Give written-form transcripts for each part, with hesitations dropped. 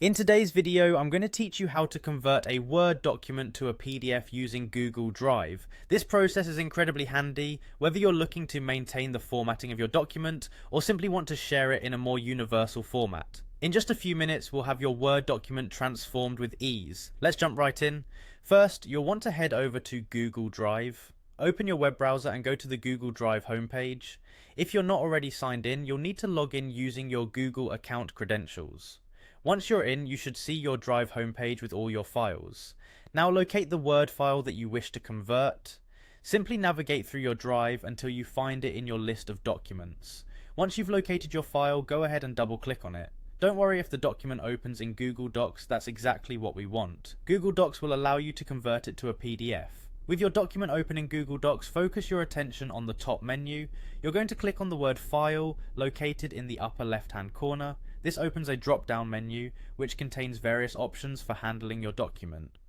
In today's video, I'm going to teach you how to convert a Word document to a PDF using Google Drive. This process is incredibly handy, whether you're looking to maintain the formatting of your document or simply want to share it in a more universal format. In just a few minutes, we'll have your Word document transformed with ease. Let's jump right in. First, you'll want to head over to Google Drive. Open your web browser and go to the Google Drive homepage. If you're not already signed in, you'll need to log in using your Google account credentials. Once you're in, you should see your Drive homepage with all your files. Now locate the Word file that you wish to convert. Simply navigate through your Drive until you find it in your list of documents. Once you've located your file, go ahead and double click on it. Don't worry if the document opens in Google Docs, that's exactly what we want. Google Docs will allow you to convert it to a PDF. With your document open in Google Docs, focus your attention on the top menu. You're going to click on the word File, located in the upper left-hand corner. This opens a drop-down menu, which contains various options for handling your document.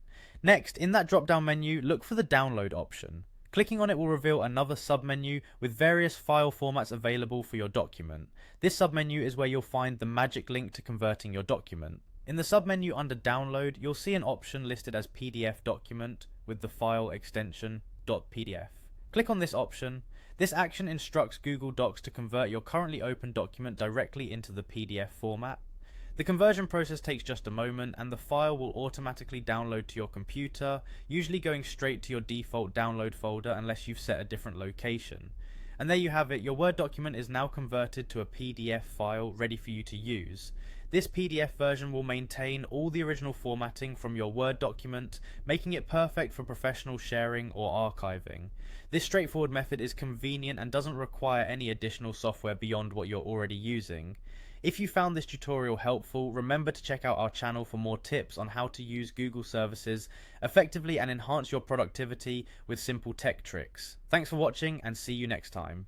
Next, in that drop-down menu, look for the Download option. Clicking on it will reveal another submenu with various file formats available for your document. This submenu is where you'll find the magic link to converting your document. In the submenu under Download, you'll see an option listed as PDF document with the file extension .pdf. Click on this option. This action instructs Google Docs to convert your currently open document directly into the PDF format. The conversion process takes just a moment and the file will automatically download to your computer, usually going straight to your default download folder unless you've set a different location. And there you have it, your Word document is now converted to a PDF file ready for you to use. This PDF version will maintain all the original formatting from your Word document, making it perfect for professional sharing or archiving. This straightforward method is convenient and doesn't require any additional software beyond what you're already using. If you found this tutorial helpful, remember to check out our channel for more tips on how to use Google services effectively and enhance your productivity with simple tech tricks. Thanks for watching and see you next time.